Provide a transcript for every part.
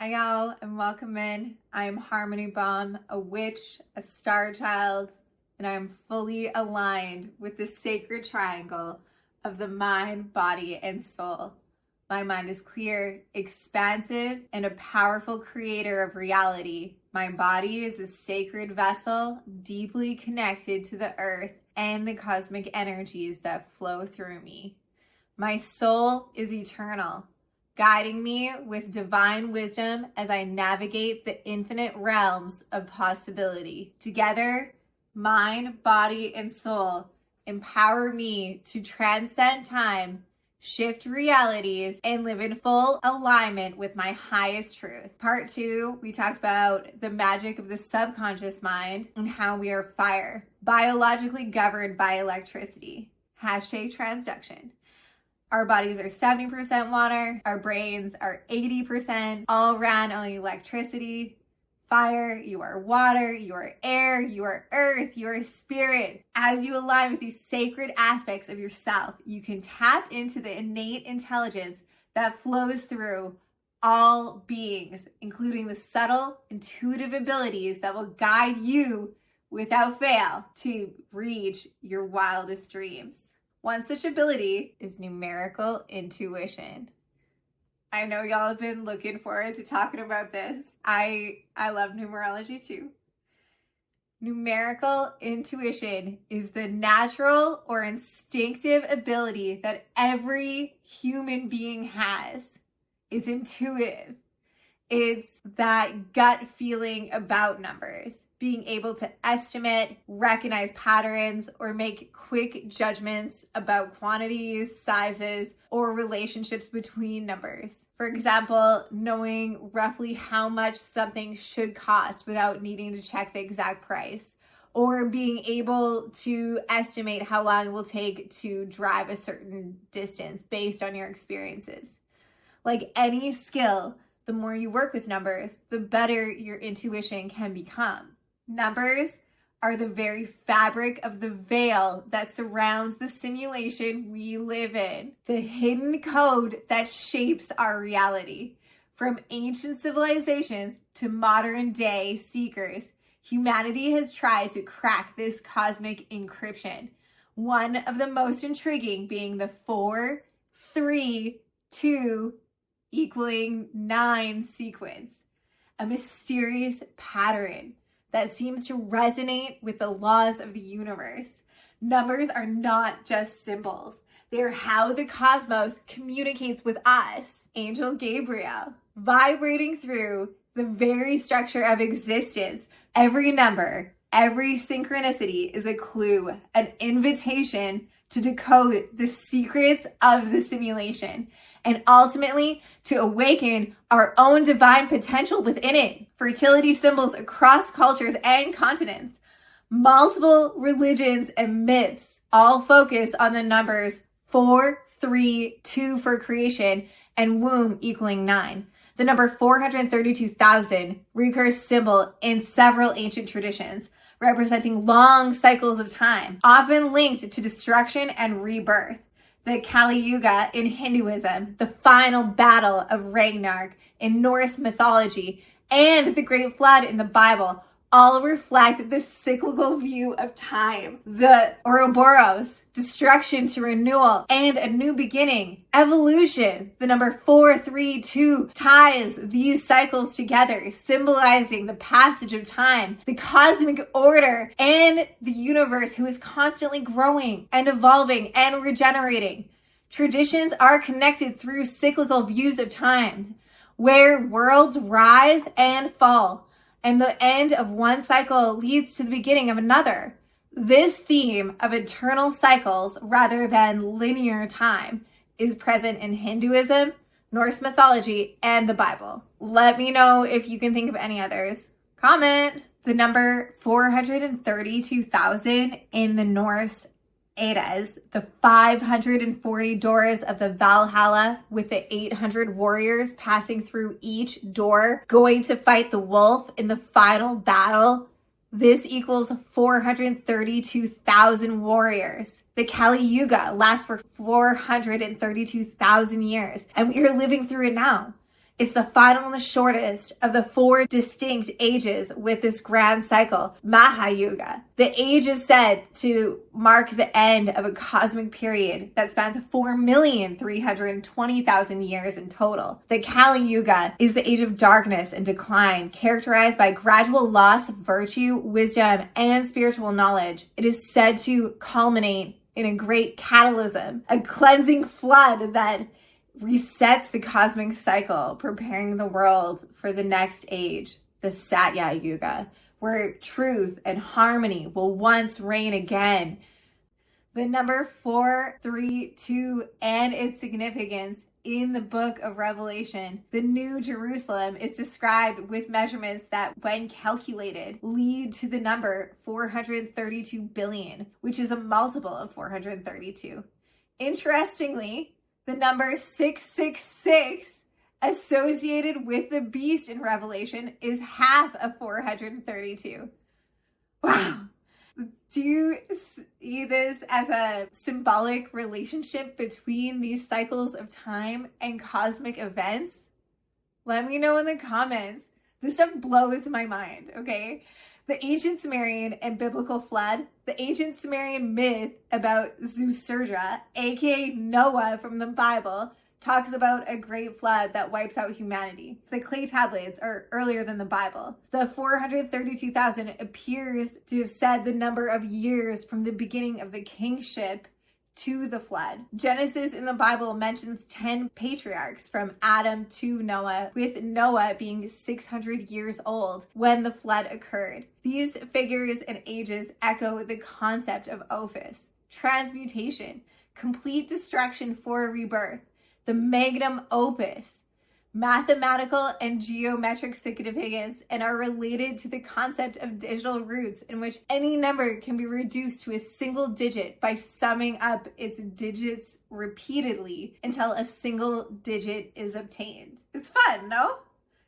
Hi y'all and welcome in. I am Harmony Bomb, a witch, a star child, and I am fully aligned with the sacred triangle of the mind, body, and soul. My mind is clear, expansive, and a powerful creator of reality. My body is a sacred vessel, deeply connected to the earth and the cosmic energies that flow through me. My soul is eternal, guiding me with divine wisdom as I navigate the infinite realms of possibility. Together, mind, body, and soul empower me to transcend time, shift realities, and live in full alignment with my highest truth. Part 2, we talked about the magic of the subconscious mind and how we are fire, biologically governed by electricity. #transduction. Our bodies are 70% water, our brains are 80%, all ran on electricity. Fire, you are water, you are air, you are earth, you are spirit. As you align with these sacred aspects of yourself, you can tap into the innate intelligence that flows through all beings, including the subtle, intuitive abilities that will guide you without fail to reach your wildest dreams. One such ability is numerical intuition. I know y'all have been looking forward to talking about this. I love numerology too. Numerical intuition is the natural or instinctive ability that every human being has. It's intuitive. It's that gut feeling about numbers, being able to estimate, recognize patterns, or make quick judgments about quantities, sizes, or relationships between numbers. For example, knowing roughly how much something should cost without needing to check the exact price, or being able to estimate how long it will take to drive a certain distance based on your experiences. Like any skill, the more you work with numbers, the better your intuition can become. Numbers are the very fabric of the veil that surrounds the simulation we live in, the hidden code that shapes our reality. From ancient civilizations to modern day seekers, humanity has tried to crack this cosmic encryption. One of the most intriguing being the 4, 3, 2 equaling 9 sequence, a mysterious pattern that seems to resonate with the laws of the universe. Numbers are not just symbols. They're how the cosmos communicates with us. Angel Gabriel, vibrating through the very structure of existence. Every number, every synchronicity is a clue, an invitation to decode the secrets of the simulation, and ultimately to awaken our own divine potential within it. Fertility symbols across cultures and continents. Multiple religions and myths all focus on the numbers 4, 3, 2 for creation, and womb equaling 9. The number 432,000 recurs symbol in several ancient traditions, representing long cycles of time, often linked to destruction and rebirth. The Kali Yuga in Hinduism, the final battle of Ragnarok in Norse mythology, and the Great Flood in the Bible all reflect this cyclical view of time. The Ouroboros, destruction to renewal and a new beginning. Evolution, the number 432 ties these cycles together, symbolizing the passage of time, the cosmic order, and the universe who is constantly growing and evolving and regenerating. Traditions are connected through cyclical views of time, where worlds rise and fall, and the end of one cycle leads to the beginning of another. This theme of eternal cycles rather than linear time is present in Hinduism, Norse mythology, and the Bible. Let me know if you can think of any others. Comment. The number 432,000 in the Norse Eddas, the 540 doors of the Valhalla with the 800 warriors passing through each door, going to fight the wolf in the final battle. This equals 432,000 warriors. The Kali Yuga lasts for 432,000 years, and we are living through it now. It's the final and the shortest of the 4 distinct ages with this grand cycle, Mahayuga. The age is said to mark the end of a cosmic period that spans 4,320,000 years in total. The Kali Yuga is the age of darkness and decline, characterized by gradual loss of virtue, wisdom, and spiritual knowledge. It is said to culminate in a great catalysm, a cleansing flood that resets the cosmic cycle, preparing the world for the next age, the Satya Yuga, where truth and harmony will once reign again. The number 432 and its significance in the book of Revelation, the New Jerusalem, is described with measurements that, when calculated, lead to the number 432 billion, which is a multiple of 432. Interestingly, the number 666 associated with the beast in Revelation is half of 432. Wow. Do you see this as a symbolic relationship between these cycles of time and cosmic events? Let me know in the comments. This stuff blows my mind, okay? The ancient Sumerian and biblical flood, the ancient Sumerian myth about Zeuserdra, aka Noah from the Bible, talks about a great flood that wipes out humanity. The clay tablets are earlier than the Bible. The 432,000 appears to have said the number of years from the beginning of the kingship to the flood. Genesis in the Bible mentions 10 patriarchs from Adam to Noah, with Noah being 600 years old when the flood occurred. These figures and ages echo the concept of Ophis, transmutation, complete destruction for rebirth, the magnum opus, mathematical and geometric significance, and are related to the concept of digital roots, in which any number can be reduced to a single digit by summing up its digits repeatedly until a single digit is obtained. It's fun, no?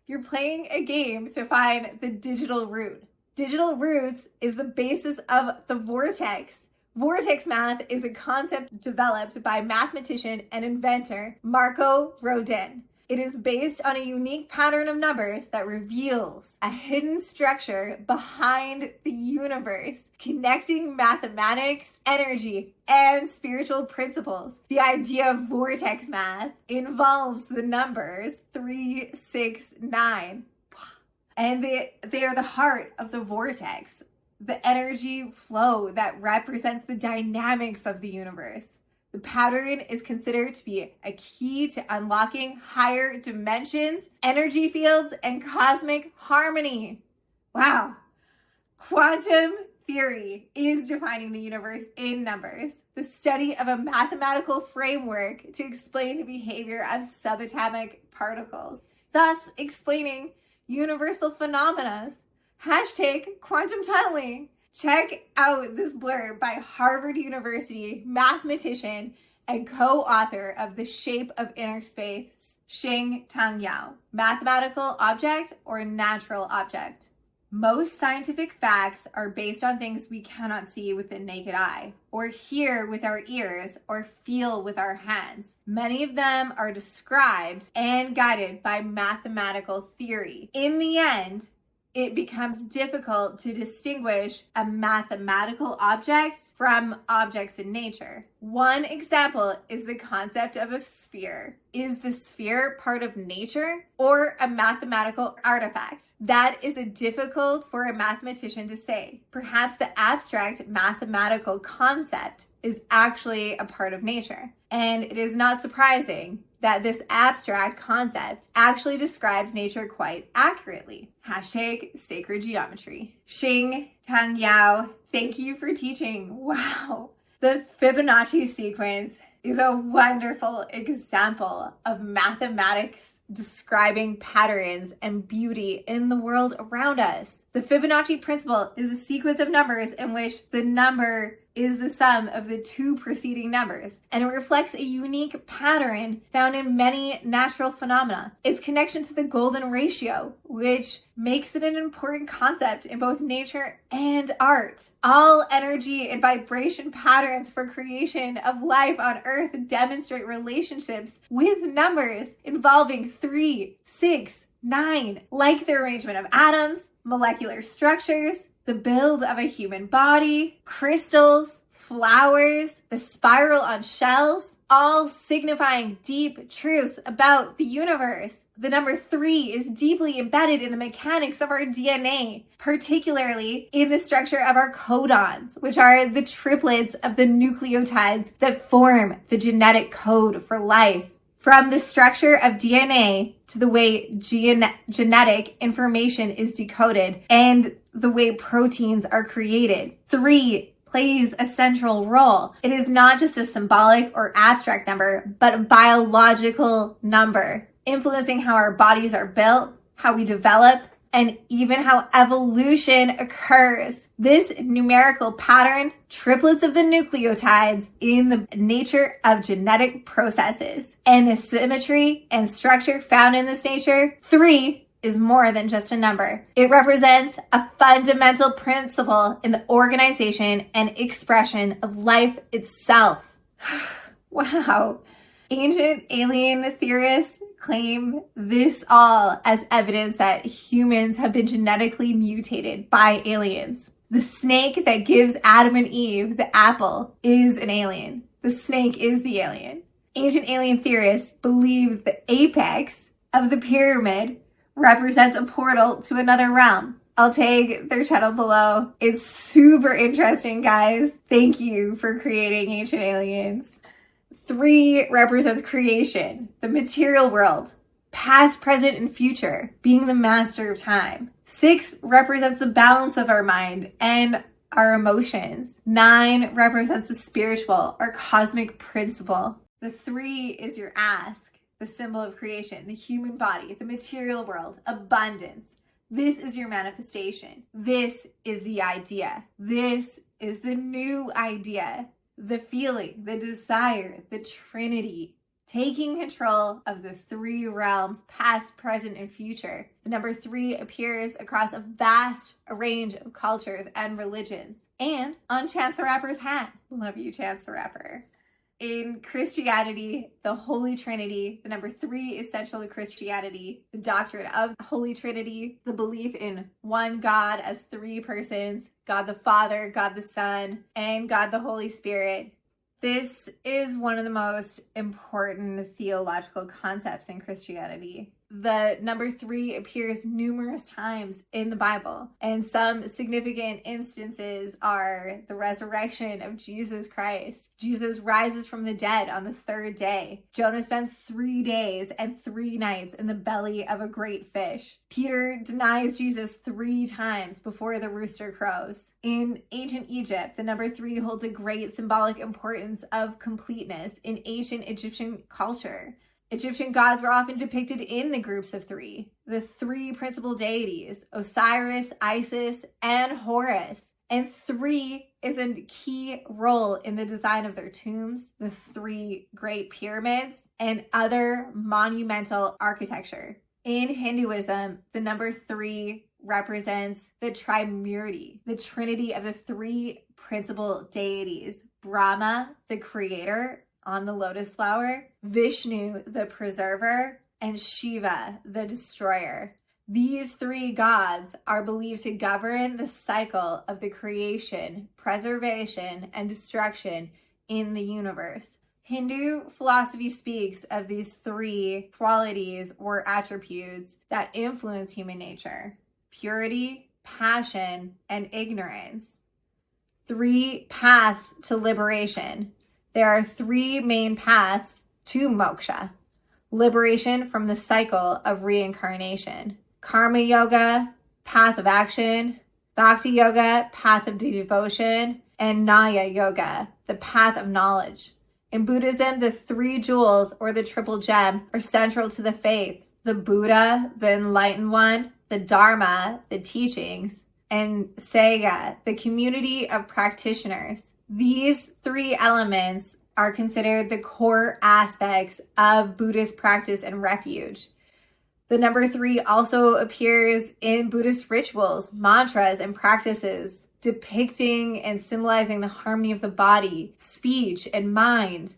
You're playing a game to find the digital root. Digital roots is the basis of the vortex. Vortex math is a concept developed by mathematician and inventor Marco Rodin. It is based on a unique pattern of numbers that reveals a hidden structure behind the universe, connecting mathematics, energy, and spiritual principles. The idea of vortex math involves the numbers 3, 6, 9. And they are the heart of the vortex, the energy flow that represents the dynamics of the universe. The pattern is considered to be a key to unlocking higher dimensions, energy fields, and cosmic harmony. Wow. Quantum theory is defining the universe in numbers, the study of a mathematical framework to explain the behavior of subatomic particles, thus explaining universal phenomena. Hashtag quantum tunneling. Check out this blurb by Harvard University mathematician and co-author of The Shape of Inner Space, Xing-Tang Yao. Mathematical object or natural object? Most scientific facts are based on things we cannot see with the naked eye, or hear with our ears, or feel with our hands. Many of them are described and guided by mathematical theory. In the end, it becomes difficult to distinguish a mathematical object from objects in nature. One example is the concept of a sphere. Is the sphere part of nature or a mathematical artifact? That is difficult for a mathematician to say. Perhaps the abstract mathematical concept is actually a part of nature. And it is not surprising that this abstract concept actually describes nature quite accurately. Hashtag sacred geometry. Xing-Tang Yao, thank you for teaching. Wow. The Fibonacci sequence is a wonderful example of mathematics describing patterns and beauty in the world around us. The Fibonacci principle is a sequence of numbers in which the number is the sum of the two preceding numbers, and it reflects a unique pattern found in many natural phenomena. Its connection to the golden ratio, which makes it an important concept in both nature and art. All energy and vibration patterns for creation of life on Earth demonstrate relationships with numbers involving 3, 6, 9, like the arrangement of atoms, molecular structures, the build of a human body, crystals, flowers, the spiral on shells, all signifying deep truths about the universe. The number 3 is deeply embedded in the mechanics of our DNA, particularly in the structure of our codons, which are the triplets of the nucleotides that form the genetic code for life. From the structure of DNA to the way genetic information is decoded and the way proteins are created, 3 plays a central role. It is not just a symbolic or abstract number, but a biological number, influencing how our bodies are built, how we develop, and even how evolution occurs. This numerical pattern, triplets of the nucleotides in the nature of genetic processes, and the symmetry and structure found in this nature, 3 is more than just a number. It represents a fundamental principle in the organization and expression of life itself. Wow. Ancient alien theorists claim this all as evidence that humans have been genetically mutated by aliens. The snake that gives Adam and Eve the apple is an alien. The snake is the alien. Ancient alien theorists believe the apex of the pyramid represents a portal to another realm. I'll tag their channel below. It's super interesting, guys. Thank you for creating Ancient Aliens. 3 represents creation, the material world, past, present, and future, being the master of time. 6 represents the balance of our mind and our emotions. 9 represents the spiritual or cosmic principle. The 3 is your ask, the symbol of creation, the human body, the material world, abundance. This is your manifestation. This is the idea. This is the new idea, the feeling, the desire, the Trinity. Taking control of the 3 realms, past, present, and future. The number 3 appears across a vast range of cultures and religions. And on Chance the Rapper's hat. Love you, Chance the Rapper. In Christianity, the Holy Trinity, the number 3 is central to Christianity. The doctrine of the Holy Trinity, the belief in one God as 3 persons, God the Father, God the Son, and God the Holy Spirit. This is one of the most important theological concepts in Christianity. The number 3 appears numerous times in the Bible, and some significant instances are the resurrection of Jesus Christ. Jesus rises from the dead on the 3rd day. Jonah spends 3 days and 3 nights in the belly of a great fish. Peter denies Jesus 3 times before the rooster crows. In ancient Egypt, the number 3 holds a great symbolic importance of completeness in ancient Egyptian culture. Egyptian gods were often depicted in the groups of 3. The 3 principal deities, Osiris, Isis, and Horus. And 3 is a key role in the design of their tombs, the 3 great pyramids, and other monumental architecture. In Hinduism, the number 3 represents the Trimurti, the trinity of the 3 principal deities. Brahma, the creator, on the lotus flower, Vishnu, the preserver, and Shiva, the destroyer. These 3 gods are believed to govern the cycle of the creation, preservation, and destruction in the universe. Hindu philosophy speaks of these 3 qualities or attributes that influence human nature: purity, passion, and ignorance. 3 paths to liberation. There are 3 main paths to moksha. Liberation from the cycle of reincarnation. Karma yoga, path of action. Bhakti yoga, path of devotion. And Nyaya yoga, the path of knowledge. In Buddhism, the 3 jewels, or the triple gem, are central to the faith. The Buddha, the enlightened one, the Dharma, the teachings, and Sangha, the community of practitioners. These three elements are considered the core aspects of Buddhist practice and refuge. The number 3 also appears in Buddhist rituals, mantras, and practices, depicting and symbolizing the harmony of the body, speech, and mind.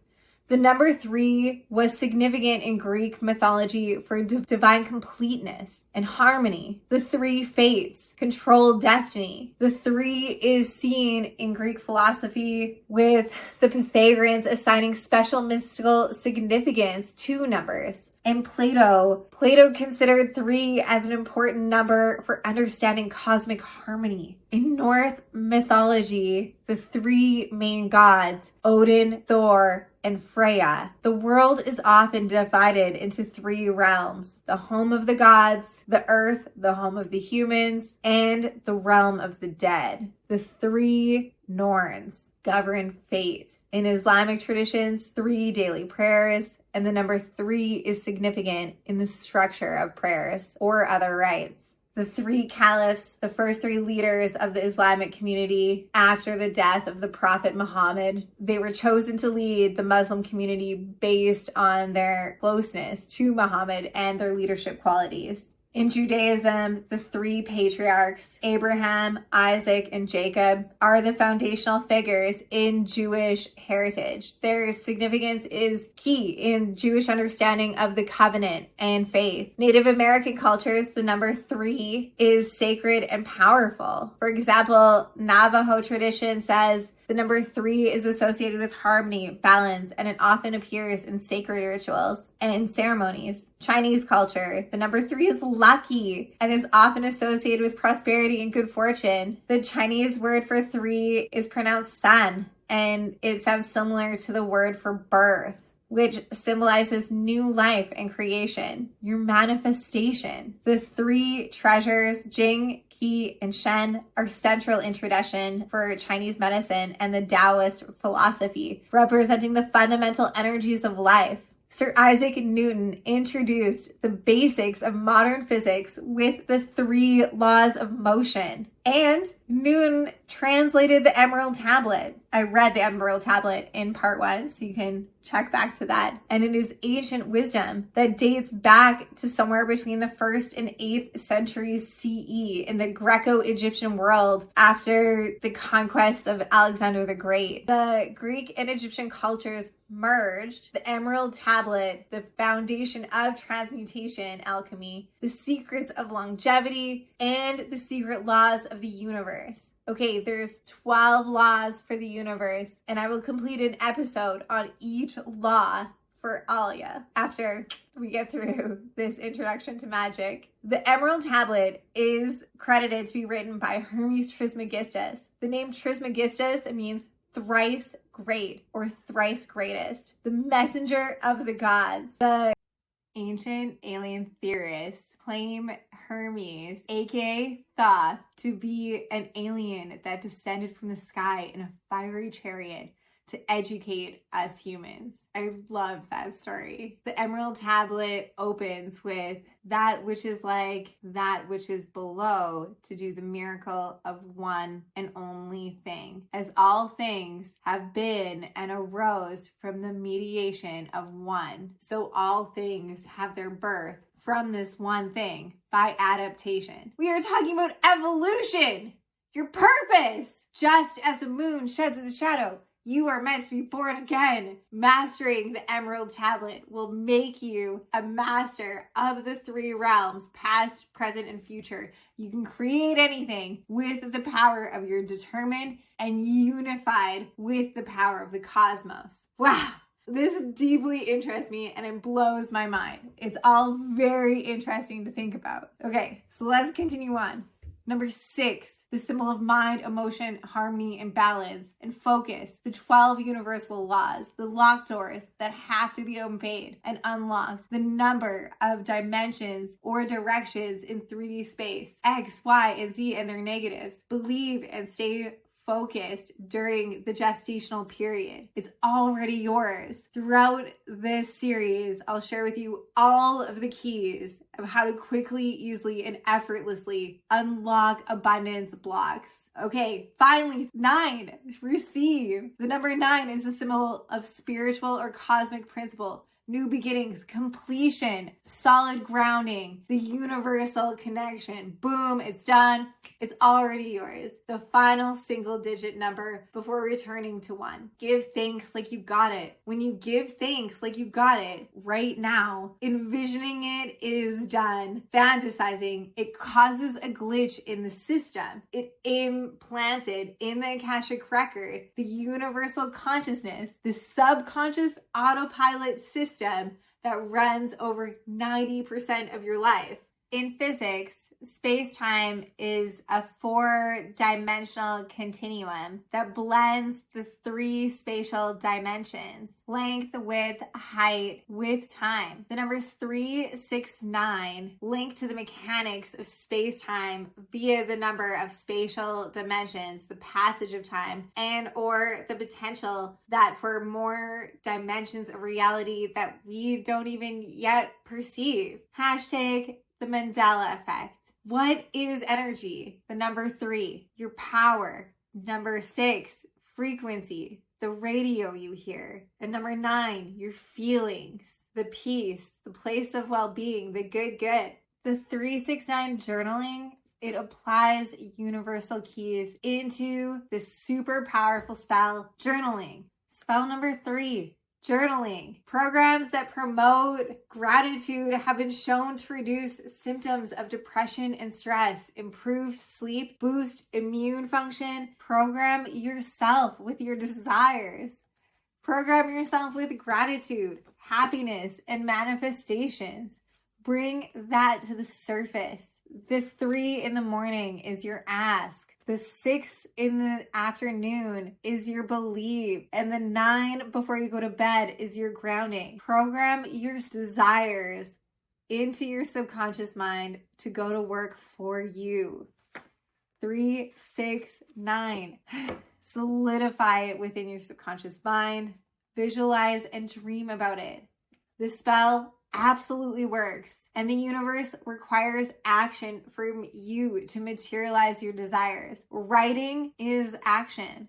The number 3 was significant in Greek mythology for divine completeness and harmony. The 3 fates control destiny. The 3 is seen in Greek philosophy with the Pythagoreans assigning special mystical significance to numbers. And Plato considered 3 as an important number for understanding cosmic harmony. In Norse mythology, the 3 main gods, Odin, Thor, and Freya. The world is often divided into 3 realms: the home of the gods, the earth, the home of the humans, and the realm of the dead. The 3 Norns govern fate. In Islamic traditions, 3 daily prayers, and the number 3 is significant in the structure of prayers or other rites. The 3 caliphs, the first 3 leaders of the Islamic community after the death of the Prophet Muhammad, they were chosen to lead the Muslim community based on their closeness to Muhammad and their leadership qualities. In Judaism, the 3 patriarchs, Abraham, Isaac, and Jacob, are the foundational figures in Jewish heritage. Their significance is key in Jewish understanding of the covenant and faith. Native American cultures, the number 3 is sacred and powerful. For example, Navajo tradition says the number 3 is associated with harmony, balance, and it often appears in sacred rituals and in ceremonies. Chinese culture, the number 3 is lucky and is often associated with prosperity and good fortune. The Chinese word for 3 is pronounced san, and it sounds similar to the word for birth, which symbolizes new life and creation, your manifestation. The 3 treasures, Jing, Qi, and Shen, are central in tradition for Chinese medicine and the Taoist philosophy, representing the fundamental energies of life. Sir Isaac Newton introduced the basics of modern physics with the 3 laws of motion. And Newton translated the Emerald Tablet. I read the Emerald Tablet in part 1, so you can check back to that. And it is ancient wisdom that dates back to somewhere between the 1st and 8th centuries CE in the Greco-Egyptian world after the conquest of Alexander the Great. The Greek and Egyptian cultures merged. The Emerald Tablet, the foundation of transmutation alchemy, the secrets of longevity, and the secret laws of the universe. Okay, there's 12 laws for the universe, and I will complete an episode on each law for Alia after we get through this introduction to magic. The Emerald Tablet is credited to be written by Hermes Trismegistus. The name Trismegistus means thrice great or thrice greatest, the messenger of the gods. The ancient alien theorists claim Hermes, aka Thoth, to be an alien that descended from the sky in a fiery chariot to educate us humans. I love that story. The Emerald Tablet opens with that which is like that which is below to do the miracle of one and only thing, as all things have been and arose from the mediation of one. So all things have their birth from this one thing by adaptation. We are talking about evolution, your purpose. Just as the moon sheds its shadow, you are meant to be born again. Mastering the Emerald Tablet will make you a master of the 3 realms, past, present, and future. You can create anything with the power of your determined and unified with the power of the cosmos. Wow. This deeply interests me and it blows my mind. It's all very interesting to think about. Okay, so let's continue on. Number 6, the symbol of mind, emotion, harmony, and balance, and focus. The 12 universal laws, the locked doors that have to be obeyed and unlocked. The number of dimensions or directions in 3D space. X, Y, and Z and their negatives. Believe and stay focused during the gestational period. It's already yours. Throughout this series, I'll share with you all of the keys of how to quickly, easily, and effortlessly unlock abundance blocks. Okay, finally, 9, receive. The number 9 is a symbol of spiritual or cosmic principle, new beginnings, completion, solid grounding, the universal connection. Boom, it's done. It's already yours. The final single digit number before returning to 1. Give thanks like you got it. When you give thanks like you got it right now, envisioning it is done. Fantasizing, it causes a glitch in the system. It implanted in the Akashic record, the universal consciousness, the subconscious autopilot system that runs over 90% of your life. In physics, space-time is a 4-dimensional continuum that blends the 3 spatial dimensions: length, width, height, with time. The numbers 3, 6, 9 link to the mechanics of space-time via the number of spatial dimensions, the passage of time, and or the potential that for more dimensions of reality that we don't even yet perceive. Hashtag the Mandela effect. What is energy? The number 3, your power. Number 6, frequency, the radio you hear. And number 9, your feelings, the peace, the place of well-being, the good. The 369 journaling, it applies universal keys into this super powerful spell, journaling. Spell number 3. Journaling. Programs that promote gratitude have been shown to reduce symptoms of depression and stress, improve sleep, boost immune function. Program yourself with your desires. Program yourself with gratitude, happiness, and manifestations. Bring that to the surface. The 3 in the morning is your ask. The 6 in the afternoon is your believe. And the 9 before you go to bed is your grounding. Program your desires into your subconscious mind to go to work for you. 3, 6, 9. Solidify it within your subconscious mind. Visualize and dream about it. The spell absolutely works, and the universe requires action from you to materialize your desires. Writing is action.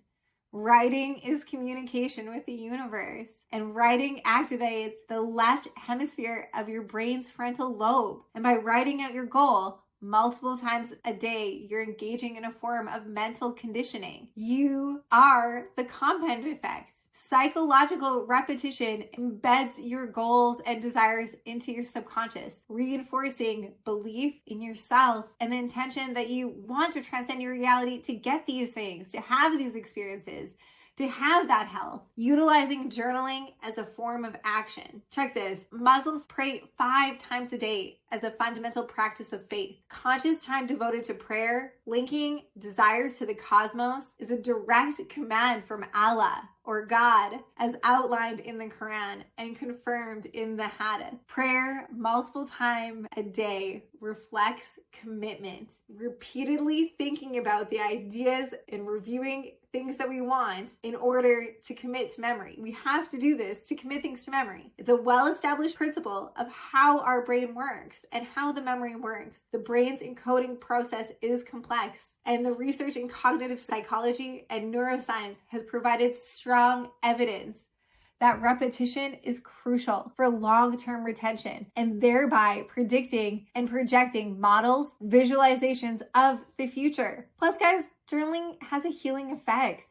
Writing is communication with the universe, and writing activates the left hemisphere of your brain's frontal lobe. And by writing out your goal multiple times a day, you're engaging in a form of mental conditioning. You are the compound effect. Psychological repetition embeds your goals and desires into your subconscious, reinforcing belief in yourself and the intention that you want to transcend your reality to get these things, to have these experiences, to have that health. Utilizing journaling as a form of action. Check this. Muslims pray 5 times a day as a fundamental practice of faith. Conscious time devoted to prayer, linking desires to the cosmos, is a direct command from Allah or God, as outlined in the Quran and confirmed in the Hadith. Prayer multiple times a day reflects commitment. Repeatedly thinking about the ideas and reviewing things that we want in order to commit to memory. We have to do this to commit things to memory. It's a well-established principle of how our brain works and how the memory works. The brain's encoding process is complex, and the research in cognitive psychology and neuroscience has provided strong evidence that repetition is crucial for long-term retention and thereby predicting and projecting models, visualizations of the future. Plus, guys, journaling has a healing effect.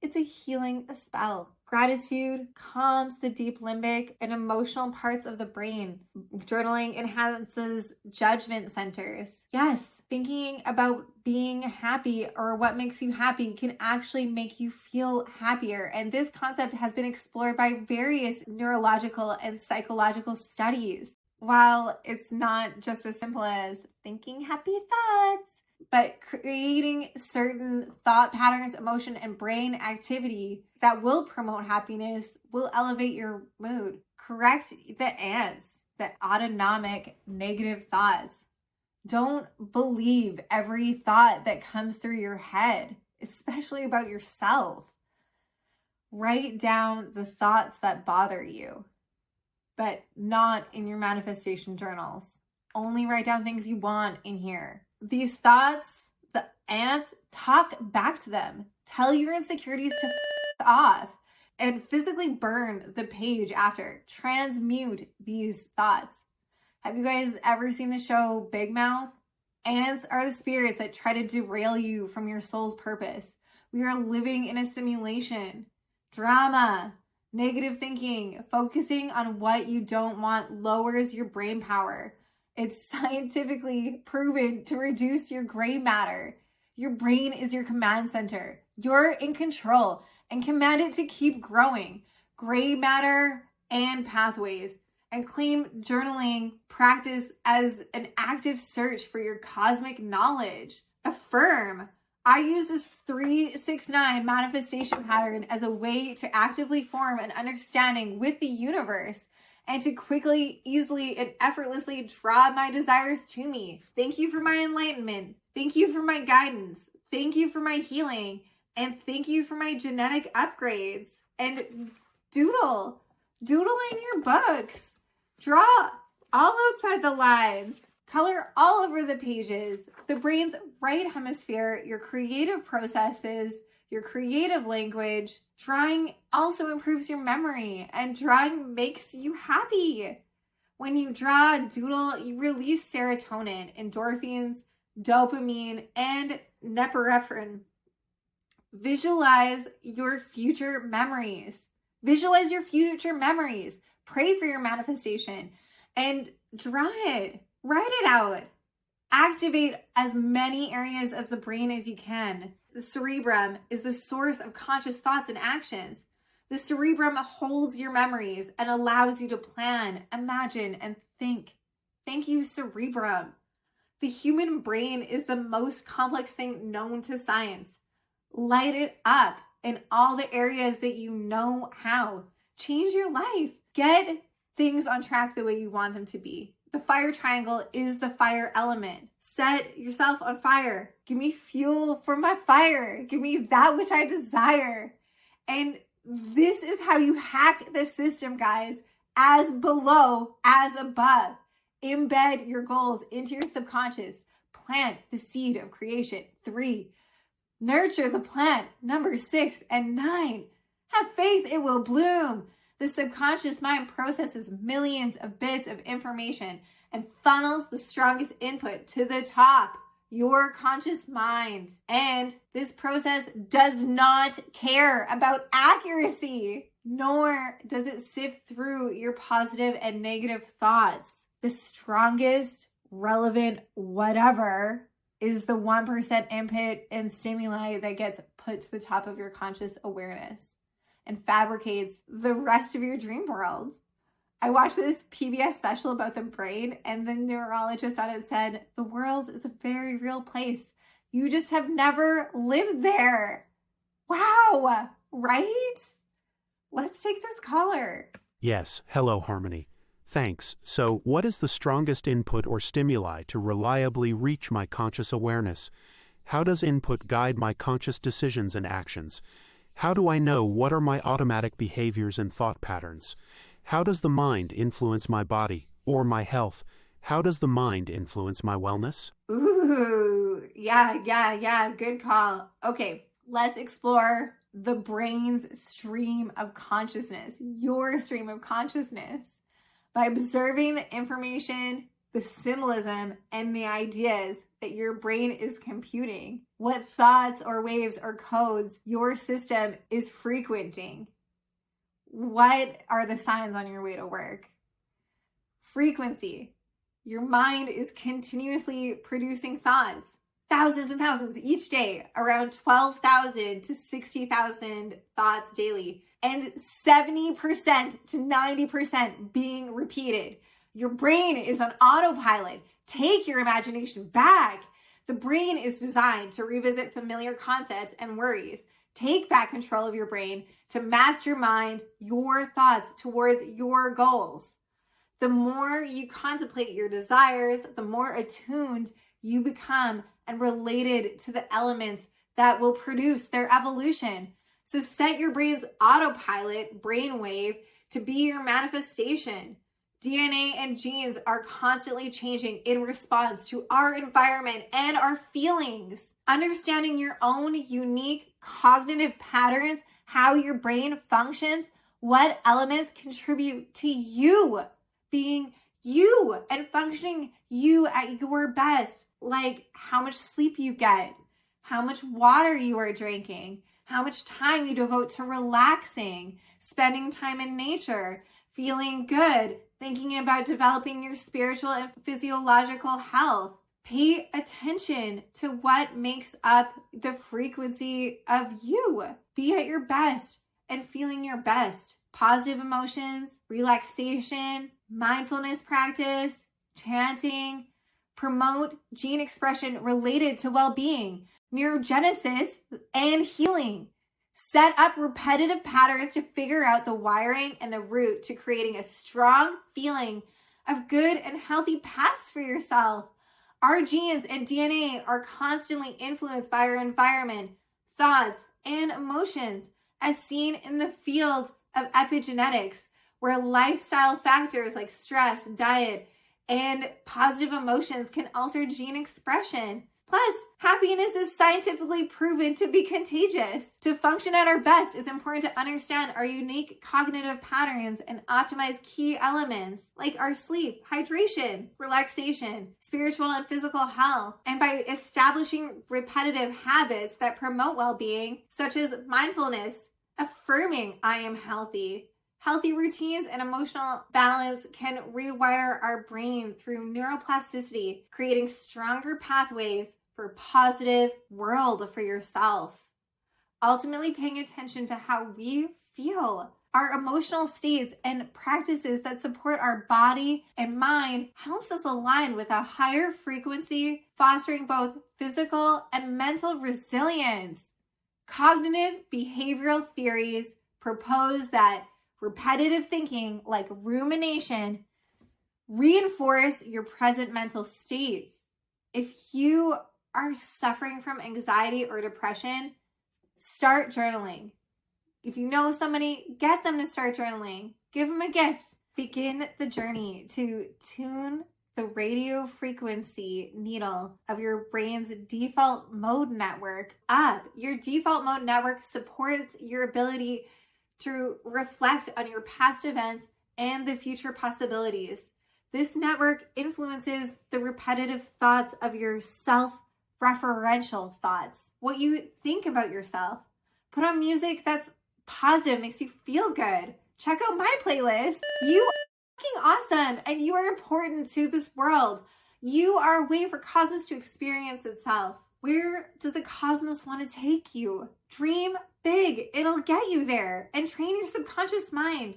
It's a healing spell. Gratitude calms the deep limbic and emotional parts of the brain. Journaling enhances judgment centers. Yes, thinking about being happy or what makes you happy can actually make you feel happier. And this concept has been explored by various neurological and psychological studies. While it's not just as simple as thinking happy thoughts, but creating certain thought patterns, emotion, and brain activity that will promote happiness will elevate your mood. Correct the ants, the autonomic negative thoughts. Don't believe every thought that comes through your head, especially about yourself. Write down the thoughts that bother you, but not in your manifestation journals. Only write down things you want in here. These thoughts, the ants, talk back to them. Tell your insecurities to off and physically burn the page after. Transmute these thoughts. Have you guys ever seen the show Big Mouth? Ants are the spirits that try to derail you from your soul's purpose. We are living in a simulation. Drama, negative thinking, focusing on what you don't want lowers your brain power. It's scientifically proven to reduce your gray matter. Your brain is your command center. You're in control and command it to keep growing. Gray matter and pathways. And claim journaling practice as an active search for your cosmic knowledge. Affirm. I use this 369 manifestation pattern as a way to actively form an understanding with the universe and to quickly, easily, and effortlessly draw my desires to me. Thank you for my enlightenment. Thank you for my guidance. Thank you for my healing. And thank you for my genetic upgrades. And doodle. Doodle in your books. Draw all outside the lines. Color all over the pages. The brain's right hemisphere, your creative processes, your creative language. Drawing also improves your memory, and drawing makes you happy. When you draw, doodle, you release serotonin, endorphins, dopamine, and norepinephrine. Visualize your future memories. Visualize your future memories. Pray for your manifestation and draw it. Write it out. Activate as many areas as the brain as you can. The cerebrum is the source of conscious thoughts and actions. The cerebrum holds your memories and allows you to plan, imagine, and think. Thank you, cerebrum. The human brain is the most complex thing known to science. Light it up in all the areas that you know how. Change your life. Get things on track the way you want them to be. The fire triangle is the fire element. Set yourself on fire. Give me fuel for my fire. Give me that which I desire. And this is how you hack the system, guys. As below, as above. Embed your goals into your subconscious. Plant the seed of creation. 3. Nurture the plant. Number 6 and 9. Have faith it will bloom. The subconscious mind processes millions of bits of information and funnels the strongest input to the top, your conscious mind. And this process does not care about accuracy, nor does it sift through your positive and negative thoughts. The strongest, relevant, whatever is the 1% input and stimuli that gets put to the top of your conscious awareness and fabricates the rest of your dream world. I watched this PBS special about the brain, and the neurologist on it said, the world is a very real place. You just have never lived there. Wow, right? Let's take this caller. Yes, hello, Harmony. Thanks. So, what is the strongest input or stimuli to reliably reach my conscious awareness? How does input guide my conscious decisions and actions? How do I know what are my automatic behaviors and thought patterns? How does the mind influence my body or my health? How does the mind influence my wellness? Ooh, yeah. Good call. Okay, let's explore the brain's stream of consciousness, your stream of consciousness, by observing the information, the symbolism, and the ideas that your brain is computing. What thoughts or waves or codes your system is frequenting. What are the signs on your way to work? Frequency. Your mind is continuously producing thoughts, thousands and thousands each day, around 12,000 to 60,000 thoughts daily, and 70% to 90% being repeated. Your brain is on autopilot. Take your imagination back. The brain is designed to revisit familiar concepts and worries. Take back control of your brain to mastermind your thoughts towards your goals. The more you contemplate your desires, the more attuned you become and related to the elements that will produce their evolution. So set your brain's autopilot brainwave to be your manifestation. DNA and genes are constantly changing in response to our environment and our feelings. Understanding your own unique cognitive patterns, how your brain functions, what elements contribute to you being you and functioning you at your best, like how much sleep you get, how much water you are drinking, how much time you devote to relaxing, spending time in nature, feeling good, thinking about developing your spiritual and physiological health. Pay attention to what makes up the frequency of you. Be at your best and feeling your best. Positive emotions, relaxation, mindfulness practice, chanting, promote gene expression related to well-being, neurogenesis, and healing. Set up repetitive patterns to figure out the wiring and the route to creating a strong feeling of good and healthy paths for yourself. Our genes and DNA are constantly influenced by our environment, thoughts, and emotions, as seen in the field of epigenetics, where lifestyle factors like stress, diet, and positive emotions can alter gene expression. Plus, happiness is scientifically proven to be contagious. To function at our best, it's important to understand our unique cognitive patterns and optimize key elements like our sleep, hydration, relaxation, spiritual and physical health. And by establishing repetitive habits that promote well-being, such as mindfulness, affirming I am healthy. Healthy routines and emotional balance can rewire our brain through neuroplasticity, creating stronger pathways for a positive world for yourself. Ultimately, paying attention to how we feel, our emotional states, and practices that support our body and mind helps us align with a higher frequency, fostering both physical and mental resilience. Cognitive behavioral theories propose that repetitive thinking, like rumination, reinforce your present mental states. If you are suffering from anxiety or depression, start journaling. If you know somebody, get them to start journaling. Give them a gift. Begin the journey to tune the radio frequency needle of your brain's default mode network up. Your default mode network supports your ability to reflect on your past events and the future possibilities. This network influences the repetitive thoughts of your self-referential thoughts, what you think about yourself. Put on music that's positive, makes you feel good. Check out my playlist. You are fucking awesome and you are important to this world. You are a way for cosmos to experience itself. Where does the cosmos want to take you? Dream big. It'll get you there. And train your subconscious mind.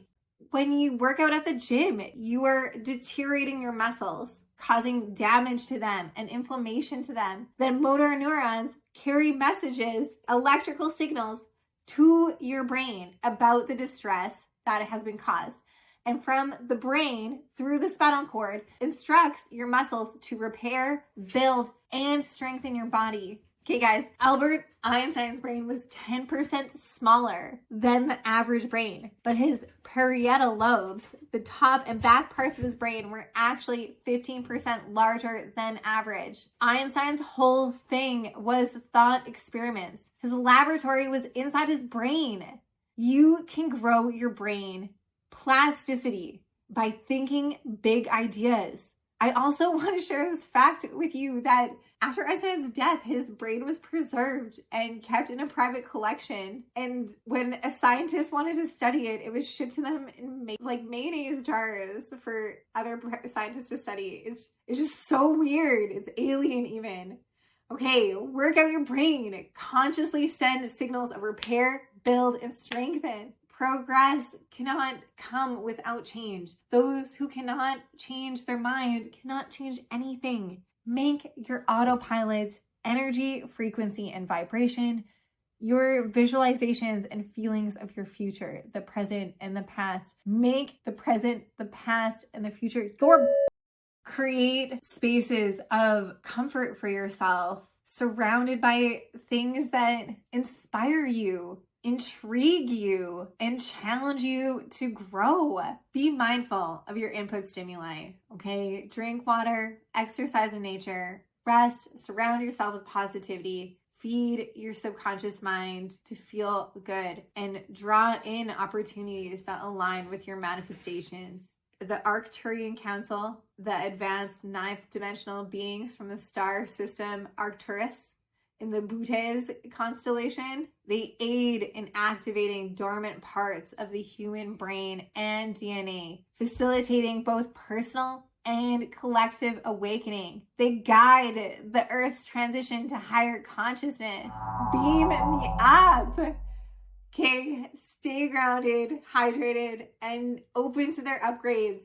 When you work out at the gym, you are deteriorating your muscles, causing damage to them and inflammation to them. Then motor neurons carry messages, electrical signals to your brain about the distress that has been caused. And from the brain through the spinal cord instructs your muscles to repair, build, and strengthen your body. Okay, guys, Albert Einstein's brain was 10% smaller than the average brain, but his parietal lobes, the top and back parts of his brain, were actually 15% larger than average. Einstein's whole thing was thought experiments. His laboratory was inside his brain. You can grow your brain plasticity by thinking big ideas. I also want to share this fact with you that after Einstein's death, his brain was preserved and kept in a private collection. And when a scientist wanted to study it, it was shipped to them in like mayonnaise jars for other scientists to study. It's just so weird. It's alien even. Okay, work out your brain. Consciously send signals of repair, build, and strengthen. Progress cannot come without change. Those who cannot change their mind cannot change anything. Make your autopilot energy, frequency, and vibration your visualizations and feelings of your future, the present and the past. Make the present, the past, and the future your. Create spaces of comfort for yourself, surrounded by things that inspire you. intrigue you and challenge you to grow. Be mindful of your input stimuli, okay? Drink water, exercise in nature, rest, surround yourself with positivity, feed your subconscious mind to feel good, and draw in opportunities that align with your manifestations. The Arcturian Council, the advanced ninth dimensional beings from the star system Arcturus in the Bootes constellation, they aid in activating dormant parts of the human brain and DNA, facilitating both personal and collective awakening. They guide the Earth's transition to higher consciousness. Beam me up. Okay, stay grounded, hydrated, and open to their upgrades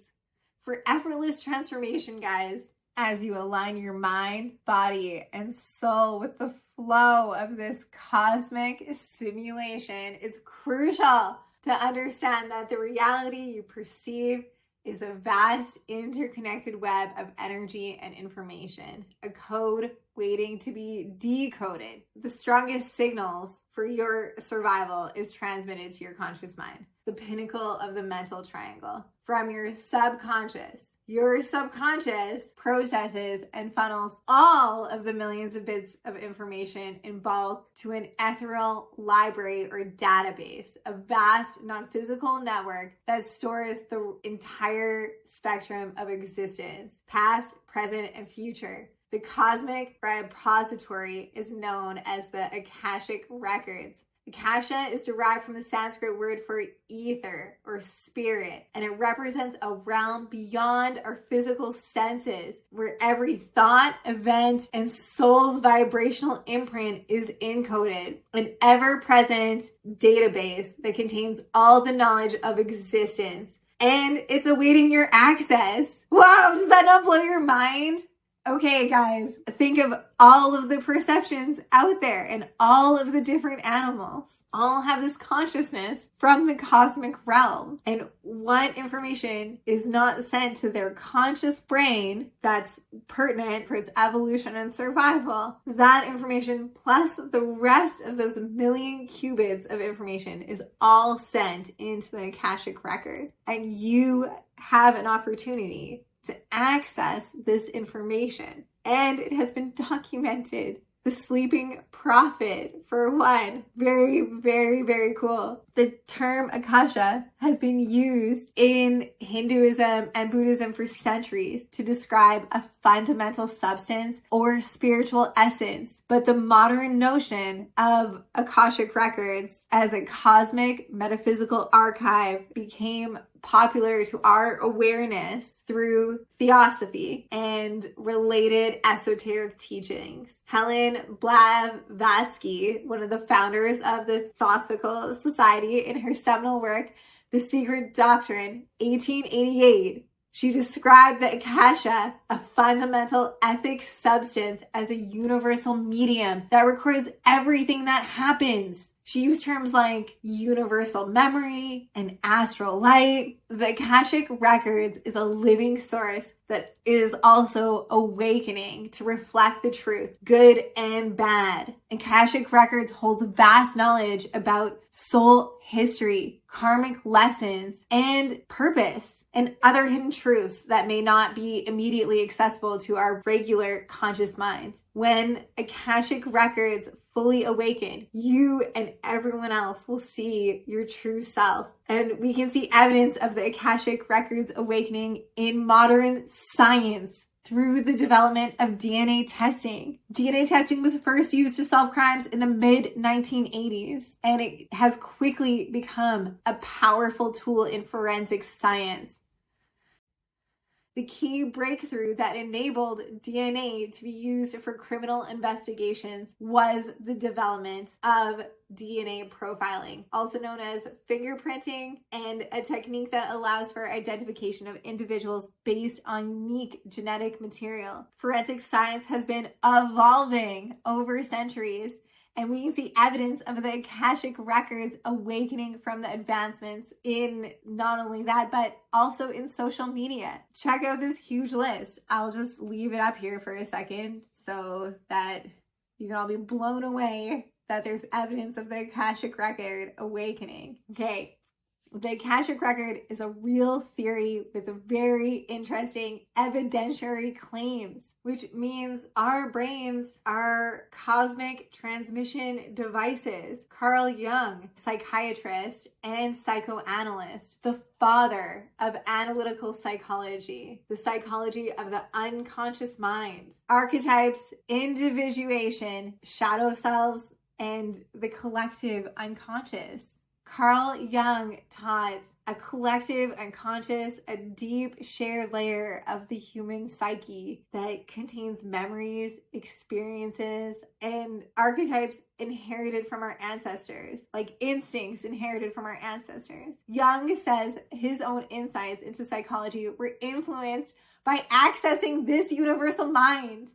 for effortless transformation, guys. As you align your mind, body, and soul with the flow of this cosmic simulation, it's crucial to understand that the reality you perceive is a vast interconnected web of energy and information, a code waiting to be decoded. The strongest signals for your survival is transmitted to your conscious mind, the pinnacle of the mental triangle, from your subconscious. Your subconscious processes and funnels all of the millions of bits of information in bulk to an ethereal library or database, a vast non-physical network that stores the entire spectrum of existence, past, present, and future. The cosmic repository is known as the Akashic records. Akasha is derived from the Sanskrit word for ether or spirit, and it represents a realm beyond our physical senses, where every thought, event, and soul's vibrational imprint is encoded. An ever-present database that contains all the knowledge of existence, and it's awaiting your access. Wow, does that not blow your mind? Okay, guys, think of all of the perceptions out there, and all of the different animals all have this consciousness from the cosmic realm. And what information is not sent to their conscious brain that's pertinent for its evolution and survival, that information plus the rest of those million qubits of information is all sent into the Akashic record. And you have an opportunity to access this information. And it has been documented. The sleeping prophet, for one. Very, very, very cool. The term Akasha has been used in Hinduism and Buddhism for centuries to describe a fundamental substance or spiritual essence. But the modern notion of Akashic records as a cosmic metaphysical archive became popular to our awareness through theosophy and related esoteric teachings. Helen Blavatsky, one of the founders of the Theosophical Society, in her seminal work, The Secret Doctrine, 1888, she described the Akasha, a fundamental ethic substance, as a universal medium that records everything that happens. She used terms like universal memory and astral light. The Akashic records is a living source that is also awakening to reflect the truth, good and bad. Akashic records holds vast knowledge about soul history, karmic lessons, and purpose, and other hidden truths that may not be immediately accessible to our regular conscious minds. When Akashic records fully awaken, you and everyone else will see your true self. And we can see evidence of the Akashic records awakening in modern science through the development of DNA testing. DNA testing was first used to solve crimes in the mid-1980s, and it has quickly become a powerful tool in forensic science. The key breakthrough that enabled DNA to be used for criminal investigations was the development of DNA profiling, also known as fingerprinting, and a technique that allows for identification of individuals based on unique genetic material. Forensic science has been evolving over centuries, and we can see evidence of the Akashic records awakening from the advancements in not only that, but also in social media. Check out this huge list. I'll just leave it up here for a second so that you can all be blown away that there's evidence of the Akashic record awakening. Okay, the Akashic record is a real theory with very interesting evidentiary claims, which means our brains are cosmic transmission devices. Carl Jung, psychiatrist and psychoanalyst, the father of analytical psychology, the psychology of the unconscious mind, archetypes, individuation, shadow selves, and the collective unconscious. Carl Jung taught a collective unconscious, a deep shared layer of the human psyche that contains memories, experiences, and archetypes inherited from our ancestors, like instincts inherited from our ancestors. Jung says his own insights into psychology were influenced by accessing this universal mind.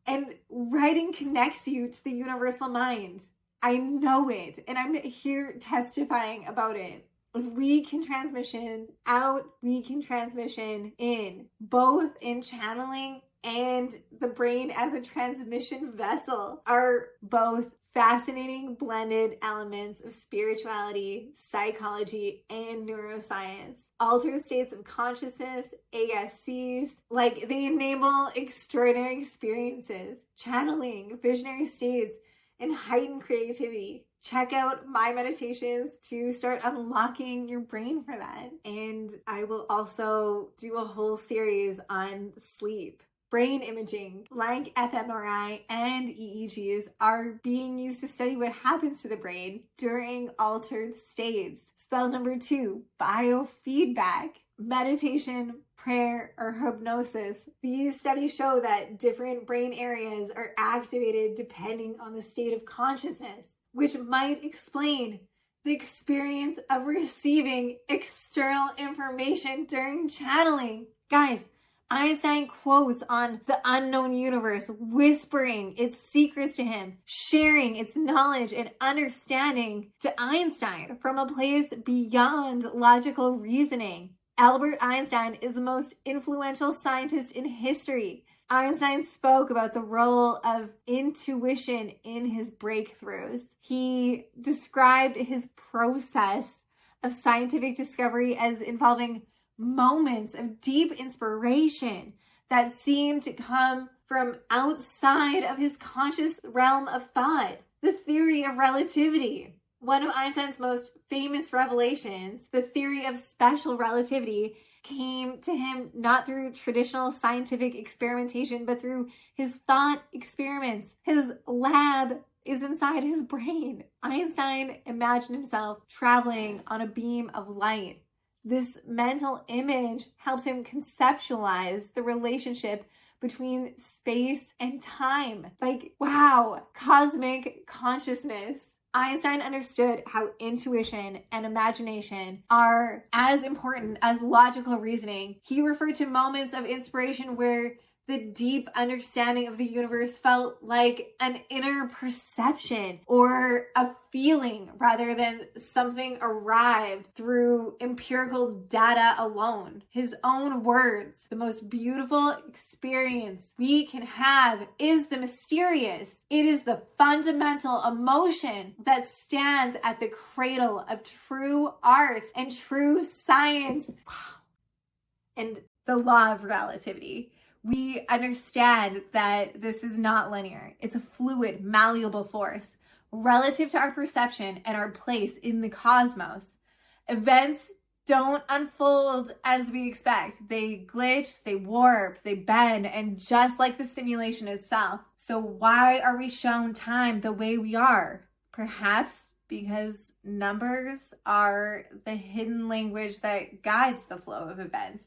And writing connects you to the universal mind. I know it, and I'm here testifying about it. If we can transmission out, we can transmission in, both in channeling and the brain as a transmission vessel are both fascinating blended elements of spirituality, psychology, and neuroscience. Altered states of consciousness, ASCs, like they enable extraordinary experiences, channeling, visionary states, and heightened creativity. Check out my meditations to start unlocking your brain for that. And I will also do a whole series on sleep. Brain imaging, like fMRI and EEGs, are being used to study what happens to the brain during altered states. Spell number 2, biofeedback. Meditation, prayer, or hypnosis. These studies show that different brain areas are activated depending on the state of consciousness, which might explain the experience of receiving external information during channeling. Guys, Einstein quotes on the unknown universe, whispering its secrets to him, sharing its knowledge and understanding to Einstein from a place beyond logical reasoning. Albert Einstein is the most influential scientist in history. Einstein spoke about the role of intuition in his breakthroughs. He described his process of scientific discovery as involving moments of deep inspiration that seemed to come from outside of his conscious realm of thought. The theory of relativity. One of Einstein's most famous revelations, the theory of special relativity, came to him not through traditional scientific experimentation, but through his thought experiments. His lab is inside his brain. Einstein imagined himself traveling on a beam of light. This mental image helped him conceptualize the relationship between space and time. Like, wow, cosmic consciousness. Einstein understood how intuition and imagination are as important as logical reasoning. He referred to moments of inspiration where the deep understanding of the universe felt like an inner perception or a feeling rather than something arrived through empirical data alone. His own words, the most beautiful experience we can have is the mysterious. It is the fundamental emotion that stands at the cradle of true art and true science. And the law of relativity. We understand that this is not linear. It's a fluid, malleable force relative to our perception and our place in the cosmos. Events don't unfold as we expect. They glitch, they warp, they bend, and just like the simulation itself. So why are we shown time the way we are? Perhaps because numbers are the hidden language that guides the flow of events.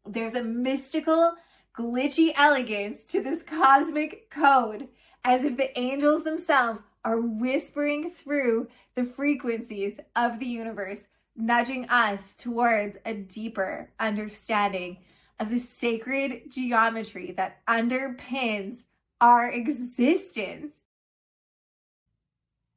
There's a mystical, glitchy elegance to this cosmic code, as if the angels themselves are whispering through the frequencies of the universe, nudging us towards a deeper understanding of the sacred geometry that underpins our existence.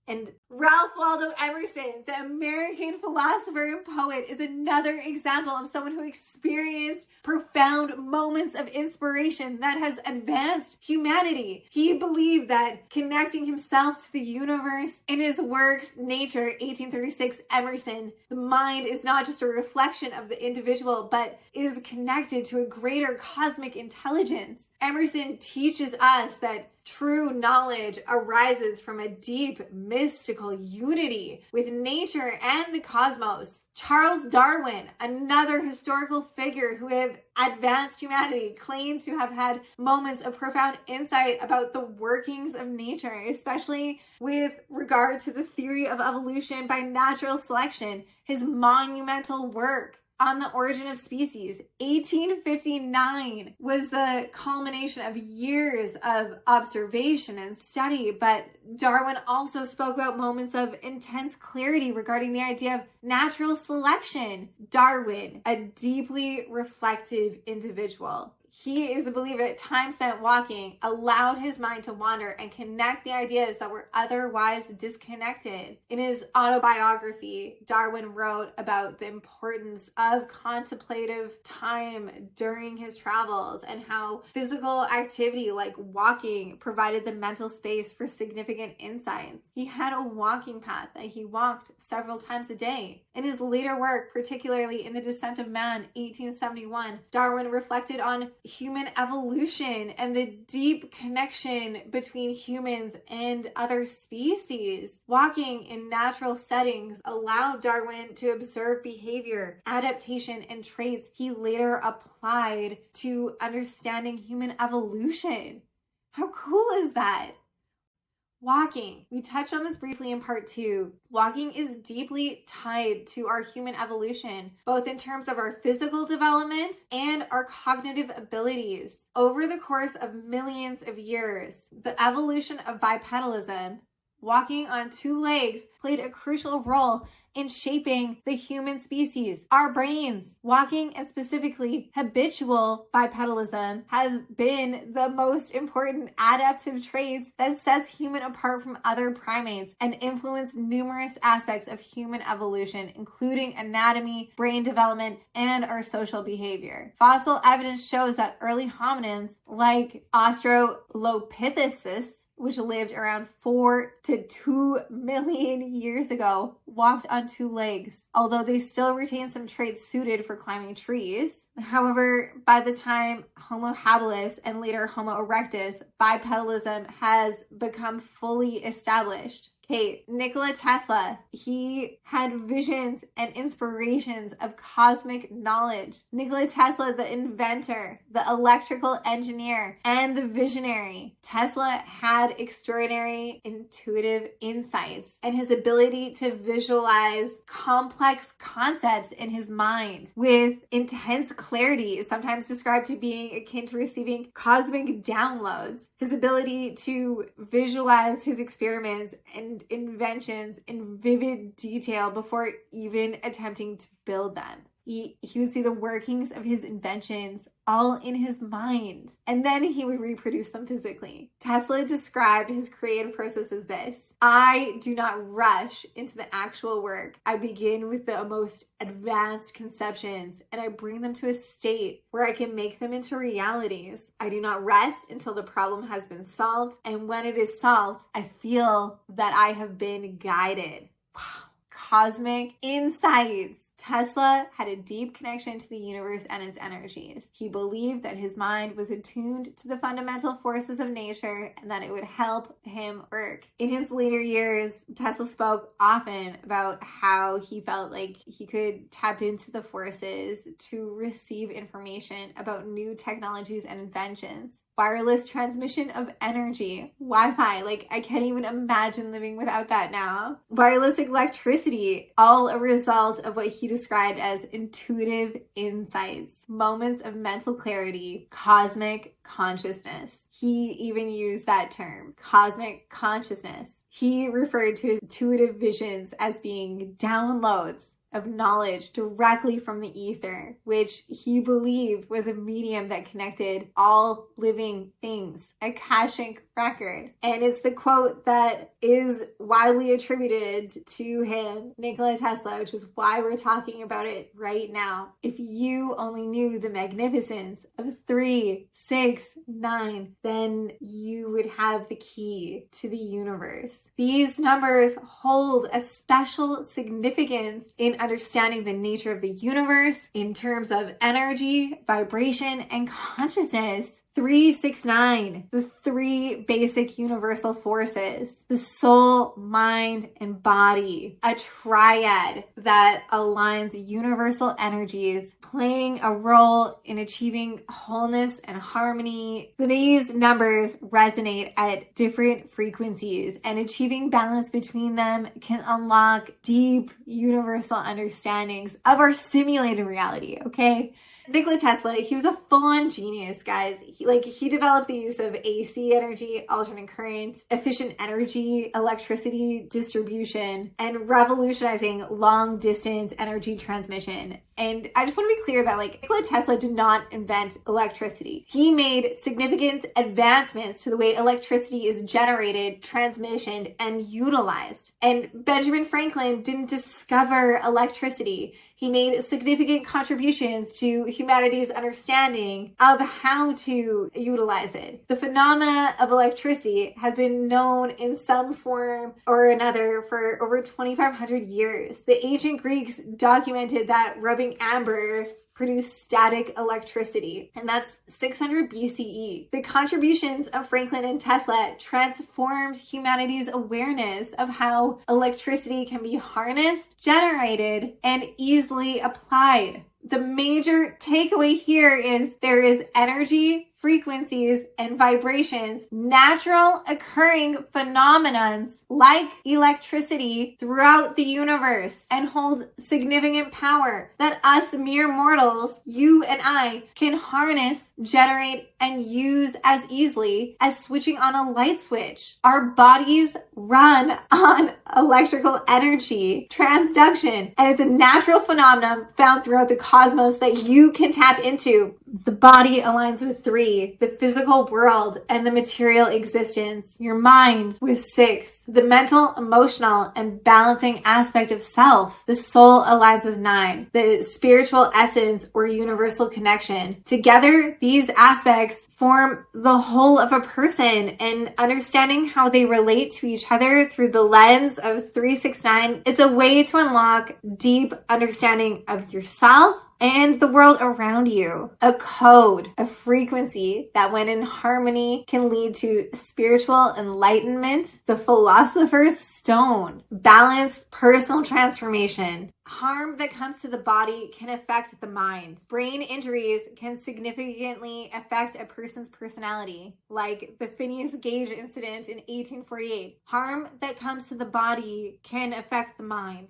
And Ralph Waldo Emerson, the American philosopher and poet, is another example of someone who experienced profound moments of inspiration that has advanced humanity. He believed that connecting himself to the universe in his works, Nature, 1836, Emerson, the mind is not just a reflection of the individual, but is connected to a greater cosmic intelligence. Emerson teaches us that true knowledge arises from a deep mystical unity with nature and the cosmos. Charles Darwin, another historical figure who have advanced humanity, claimed to have had moments of profound insight about the workings of nature, especially with regard to the theory of evolution by natural selection. His monumental work on the Origin of Species, 1859, was the culmination of years of observation and study, but Darwin also spoke about moments of intense clarity regarding the idea of natural selection. Darwin, a deeply reflective individual. He is a believer that time spent walking allowed his mind to wander and connect the ideas that were otherwise disconnected. In his autobiography, Darwin wrote about the importance of contemplative time during his travels and how physical activity like walking provided the mental space for significant insights. He had a walking path that he walked several times a day. In his later work, particularly in The Descent of Man, 1871, Darwin reflected on human evolution and the deep connection between humans and other species. Walking in natural settings allowed Darwin to observe behavior, adaptation, and traits he later applied to understanding human evolution. How cool is that? Walking. We touched on this briefly in part 2. Walking is deeply tied to our human evolution, both in terms of our physical development and our cognitive abilities. Over the course of millions of years, the evolution of bipedalism, walking on 2 legs, played a crucial role in shaping the human species. Our brains, walking and specifically habitual bipedalism, has been the most important adaptive traits that sets human apart from other primates and influence numerous aspects of human evolution, including anatomy, brain development, and our social behavior. Fossil evidence shows that early hominins like Australopithecus, which lived around 4 to 2 million years ago, walked on 2 legs, although they still retain some traits suited for climbing trees. However, by the time Homo habilis and later Homo erectus, bipedalism has become fully established. Okay, Nikola Tesla, he had visions and inspirations of cosmic knowledge. Nikola Tesla, the inventor, the electrical engineer, and the visionary. Tesla had extraordinary intuitive insights, and his ability to visualize complex concepts in his mind with intense clarity is sometimes described to being akin to receiving cosmic downloads. His ability to visualize his experiments and inventions in vivid detail before even attempting to build them. He would see the workings of his inventions all in his mind, and then he would reproduce them physically. Tesla described his creative process as this: I do not rush into the actual work. I begin with the most advanced conceptions, and I bring them to a state where I can make them into realities. I do not rest until the problem has been solved, and when it is solved, I feel that I have been guided. Wow. Cosmic insights. Tesla had a deep connection to the universe and its energies. He believed that his mind was attuned to the fundamental forces of nature and that it would help him work. In his later years, Tesla spoke often about how he felt like he could tap into the forces to receive information about new technologies and inventions. Wireless transmission of energy, Wi-Fi, like I can't even imagine living without that now. Wireless electricity, all a result of what he described as intuitive insights, moments of mental clarity, cosmic consciousness. He even used that term, cosmic consciousness. He referred to his intuitive visions as being downloads of knowledge directly from the ether, which he believed was a medium that connected all living things, Akashic record. And it's the quote that is widely attributed to him, Nikola Tesla, which is why we're talking about it right now. If you only knew the magnificence of 3, 6, 9, then you would have the key to the universe. These numbers hold a special significance in understanding the nature of the universe in terms of energy, vibration, and consciousness. 3, 6, 9, the 3 basic universal forces, the soul, mind, and body, a triad that aligns universal energies, playing a role in achieving wholeness and harmony. These numbers resonate at different frequencies, and achieving balance between them can unlock deep universal understandings of our simulated reality, okay? Nikola Tesla, he was a full-on genius, guys. He developed the use of AC energy, alternate current, efficient energy, electricity distribution, and revolutionizing long-distance energy transmission. And I just want to be clear that Nikola Tesla did not invent electricity. He made significant advancements to the way electricity is generated, transmissioned, and utilized. And Benjamin Franklin didn't discover electricity. He made significant contributions to humanity's understanding of how to utilize it. The phenomena of electricity has been known in some form or another for over 2,500 years. The ancient Greeks documented that rubbing amber produced static electricity, and that's 600 BCE. The contributions of Franklin and Tesla transformed humanity's awareness of how electricity can be harnessed, generated, and easily applied. The major takeaway here is there is energy, frequencies, and vibrations, natural occurring phenomenons like electricity throughout the universe, and holds significant power that us mere mortals, you and I, can harness, generate, and use as easily as switching on a light switch. Our bodies run on electrical energy, transduction, and it's a natural phenomenon found throughout the cosmos that you can tap into. The body aligns with 3, the physical world and the material existence. Your mind with 6, the mental, emotional, and balancing aspect of self. The soul aligns with 9, the spiritual essence or universal connection. Together, these aspects form the whole of a person, and understanding how they relate to each other through the lens of 369, it's a way to unlock deep understanding of yourself and the world around you. A code, a frequency that when in harmony can lead to spiritual enlightenment, the philosopher's stone, balance, personal transformation. Harm that comes to the body can affect the mind. Brain injuries can significantly affect a person's personality, like the Phineas Gage incident in 1848. Harm that comes to the body can affect the mind.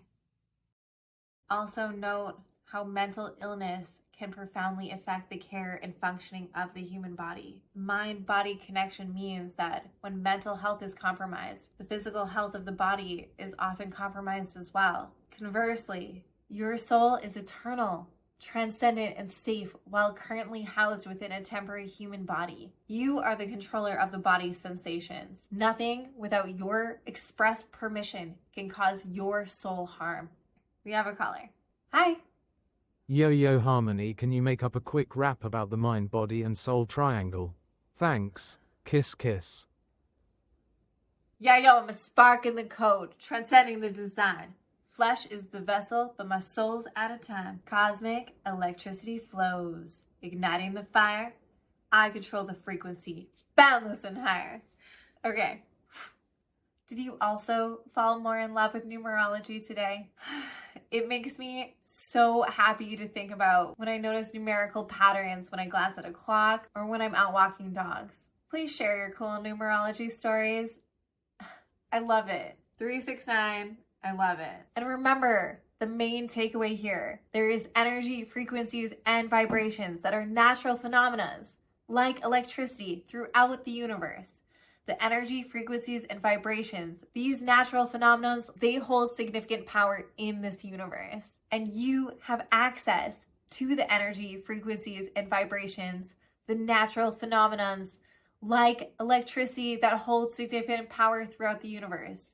Also note how mental illness can profoundly affect the care and functioning of the human body. Mind-body connection means that when mental health is compromised, the physical health of the body is often compromised as well. Conversely, your soul is eternal, transcendent, and safe while currently housed within a temporary human body. You are the controller of the body's sensations. Nothing without your express permission can cause your soul harm. We have a caller. Hi. Yo Harmony, can you make up a quick rap about the mind, body, and soul triangle? Thanks. Kiss kiss. Yo, I'm a spark in the code, transcending the design. Flesh is the vessel, but my soul's out of time. Cosmic electricity flows, igniting the fire. I control the frequency, boundless and higher. Okay. Did you also fall more in love with numerology today? It makes me so happy to think about when I notice numerical patterns when I glance at a clock or when I'm out walking dogs. Please share your cool numerology stories. I love it. 369, I love it. And remember, the main takeaway here, there is energy, frequencies, and vibrations that are natural phenomena, like electricity, throughout the universe. The energy, frequencies, and vibrations, these natural phenomena, they hold significant power in this universe. and you have access to the energy, frequencies, and vibrations, the natural phenomenons like electricity that holds significant power throughout the universe.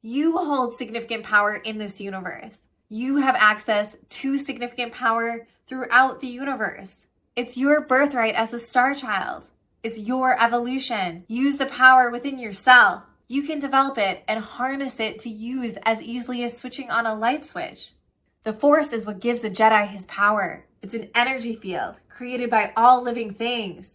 You hold significant power in this universe. You have access to significant power throughout the universe. It's your birthright as a star child. It's your evolution. Use the power within yourself. You can develop it and harness it to use as easily as switching on a light switch. The Force is what gives a Jedi his power. It's an energy field created by all living things.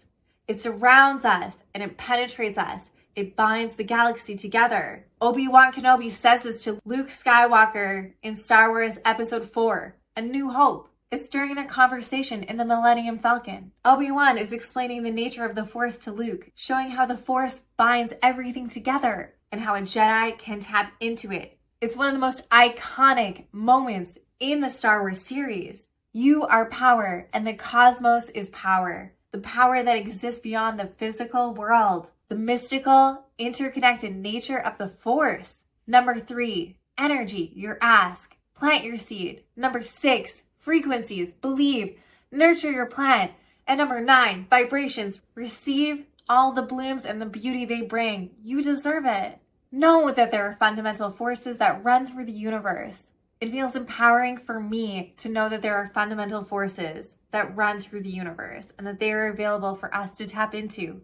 It surrounds us and it penetrates us. It binds the galaxy together. Obi-Wan Kenobi says this to Luke Skywalker in Star Wars Episode 4, A New Hope. It's during their conversation in the Millennium Falcon. Obi-Wan is explaining the nature of the Force to Luke, showing how the Force binds everything together and how a Jedi can tap into it. It's one of the most iconic moments in the Star Wars series. You are power, and the cosmos is power. The power that exists beyond the physical world. The mystical, interconnected nature of the Force. Number 3, energy, your ask. Plant your seed. Number 6, frequencies, believe, nurture your plant. And number 9, vibrations, receive all the blooms and the beauty they bring. You deserve it. Know that there are fundamental forces that run through the universe. It feels empowering for me to know that there are fundamental forces that run through the universe and that they are available for us to tap into.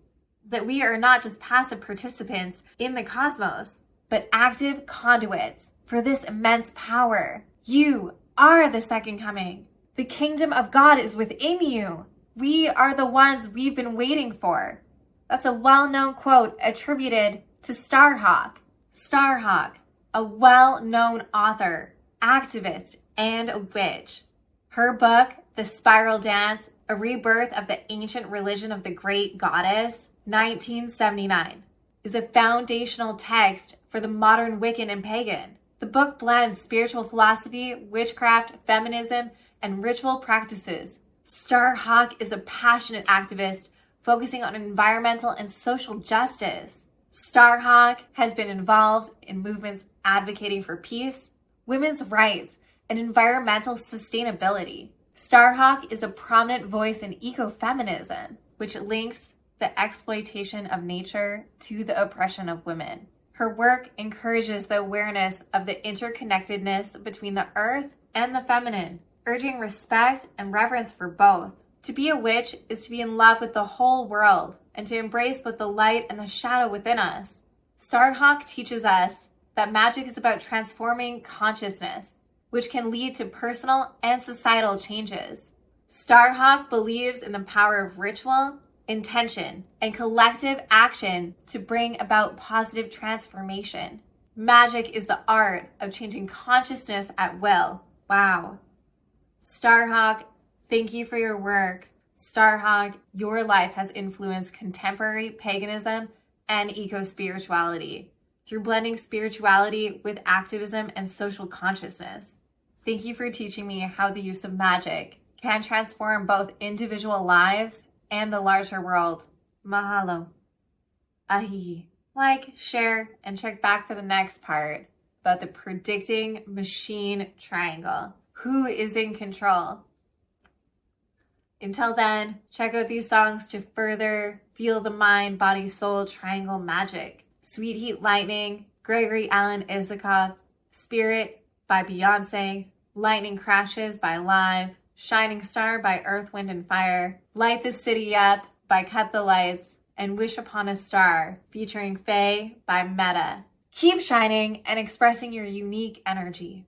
That we are not just passive participants in the cosmos, but active conduits for this immense power. You are the second coming. The kingdom of God is within you. We are the ones we've been waiting for. That's a well-known quote attributed to Starhawk. Starhawk, a well-known author, activist, and a witch. Her book, The Spiral Dance, A Rebirth of the Ancient Religion of the Great Goddess, 1979, is a foundational text for the modern Wiccan and pagan. The book blends spiritual philosophy, witchcraft, feminism, and ritual practices. Starhawk is a passionate activist focusing on environmental and social justice. Starhawk has been involved in movements advocating for peace, women's rights, and environmental sustainability. Starhawk is a prominent voice in ecofeminism, which links the exploitation of nature to the oppression of women. Her work encourages the awareness of the interconnectedness between the earth and the feminine, urging respect and reverence for both. To be a witch is to be in love with the whole world and to embrace both the light and the shadow within us. Starhawk teaches us that magic is about transforming consciousness, which can lead to personal and societal changes. Starhawk believes in the power of ritual, intention, and collective action to bring about positive transformation. Magic is the art of changing consciousness at will. Wow. Starhawk, thank you for your work. Starhawk, your life has influenced contemporary paganism and eco-spirituality through blending spirituality with activism and social consciousness. Thank you for teaching me how the use of magic can transform both individual lives and the larger world. Mahalo. Ahi. Like, share, and check back for the next part about the predicting machine triangle. Who is in control? Until then, check out these songs to further feel the mind, body, soul triangle magic. Sweet Heat Lightning, Gregory Alan Isakov, Spirit by Beyonce, Lightning Crashes by Live, Shining Star by Earth, Wind, and Fire, Light the City Up by Cut the Lights, and Wish Upon a Star featuring Faye by Meta. Keep shining and expressing your unique energy.